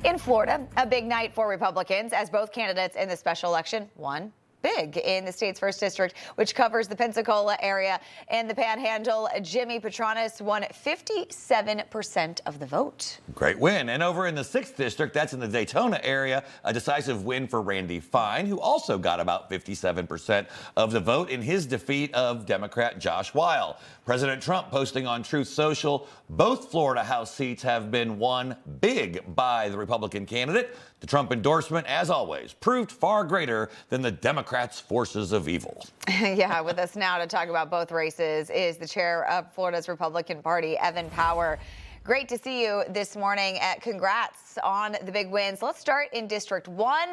In Florida, a big night for Republicans as both candidates in the special election won big in the state's first district, which covers the Pensacola area and the Panhandle. Jimmy Patronis won 57% of the vote. Great win. And over in the 6th district, that's in the Daytona area, a decisive win for Randy Fine, who also got about 57% of the vote in his defeat of Democrat Josh Weil. President Trump posting on Truth Social, both Florida House seats have been won big by the Republican candidate. The Trump endorsement, as always, proved far greater than the Democrats' forces of evil. Yeah, with us now to talk about both races is the chair of Florida's Republican Party, Evan Power. Great to see you this morning. Congrats on the big wins. Let's start in District 1,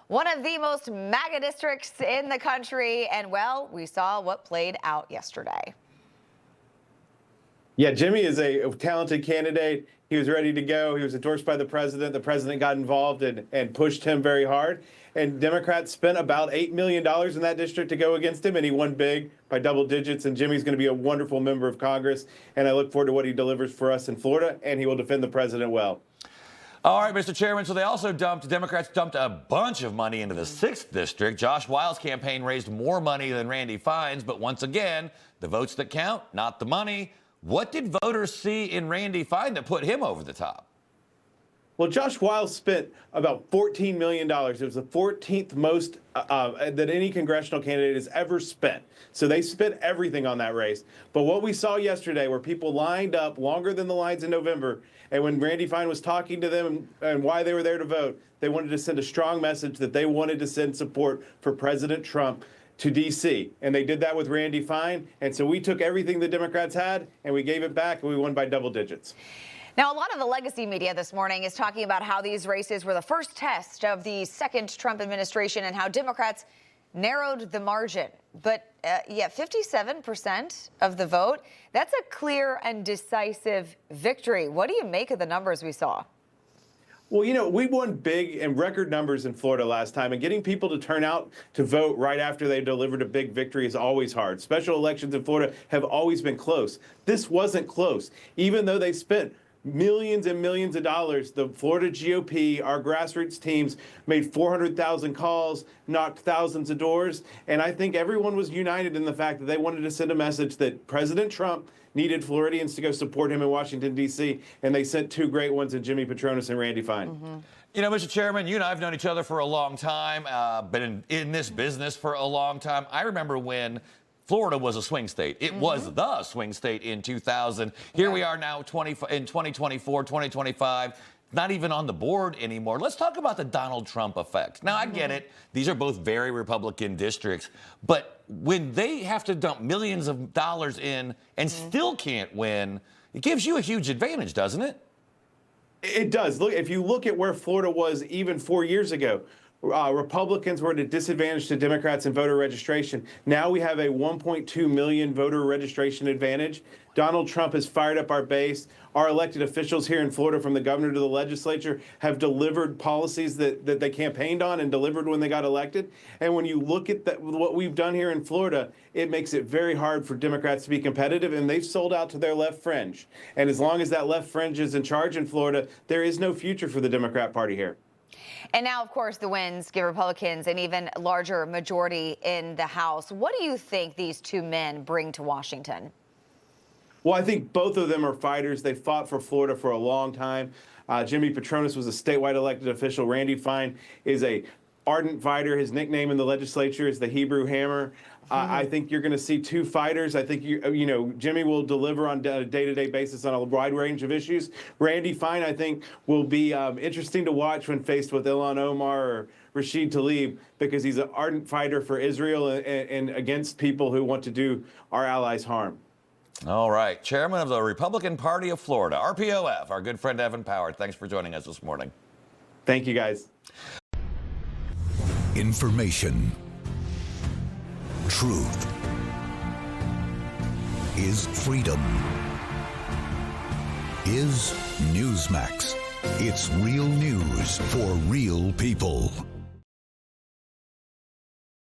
one of the most MAGA districts in the country. And, well, we saw what played out yesterday. Yeah, Jimmy is a talented candidate. He was ready to go. He was endorsed by the president. The president got involved and pushed him very hard. And Democrats spent about $8 million in that district to go against him, and he won big by double digits. And Jimmy's going to be a wonderful member of Congress, and I look forward to what he delivers for us in Florida, and he will defend the president well. All right, Mr. Chairman, so Democrats dumped a bunch of money into the 6th district. Josh Weil's campaign raised more money than Randy Fine's, but once again, the votes that count, not the money. What did voters see in Randy Fine that put him over the top? Well, Josh Weil spent about $14 million. It was the 14th most that any congressional candidate has ever spent. So they spent everything on that race. But what we saw yesterday were people lined up longer than the lines in November. And when Randy Fine was talking to them and why they were there to vote, they wanted to send a strong message that they wanted to send support for President Trump to D.C. And they did that with Randy Fine. And so we took everything the Democrats had and we gave it back, and we won by double digits. Now, a lot of the legacy media this morning is talking about how these races were the first test of the second Trump administration and how Democrats narrowed the margin. But yeah, 57% of the vote, that's a clear and decisive victory. What do you make of the numbers we saw? Well, you know, we won big and record numbers in Florida last time, and getting people to turn out to vote right after they delivered a big victory is always hard. Special elections in Florida have always been close. This wasn't close. Even though they spent millions and millions of dollars, the Florida GOP, our grassroots teams, made 400,000 calls, knocked thousands of doors, and I think everyone was united in the fact that they wanted to send a message that President Trump needed Floridians to go support him in Washington, D.C., and they sent two great ones in Jimmy Patronis and Randy Fine. Mm-hmm. You know, Mr. Chairman, you and I have known each other for a long time, been in this business for a long time. I remember when Florida was a swing state. It was the swing state in 2000. Here we are now in 2024, 2025. Not even on the board anymore. Let's talk about the Donald Trump effect. Now, I get it. These are both very Republican districts. But when they have to dump millions of dollars in and still can't win, it gives you a huge advantage, doesn't it? It does. Look, if you look at where Florida was even 4 years ago, Republicans were at a disadvantage to Democrats in voter registration. Now we have a 1.2 million voter registration advantage. Donald Trump has fired up our base. Our elected officials here in Florida, from the governor to the legislature, have delivered policies that they campaigned on and delivered when they got elected. And when you look at what we've done here in Florida, it makes it very hard for Democrats to be competitive, and they've sold out to their left fringe. And as long as that left fringe is in charge in Florida, there is no future for the Democrat Party here. And now, of course, the wins give Republicans an even larger majority in the House. What do you think these two men bring to Washington? Well, I think both of them are fighters. They fought for Florida for a long time. Jimmy Patronis was a statewide elected official. Randy Fine is a ardent fighter. His nickname in the legislature is the Hebrew Hammer. I think you're going to see two fighters. I think, you know, Jimmy will deliver on a day-to-day basis on a wide range of issues. Randy Fine, I think, will be interesting to watch when faced with Ilhan Omar or Rashid Tlaib, because he's an ardent fighter for Israel and against people who want to do our allies harm. All right. Chairman of the Republican Party of Florida, RPOF, our good friend Evan Power. Thanks for joining us this morning. Thank you, guys. Information. Truth is freedom. Is Newsmax. It's real news for real people.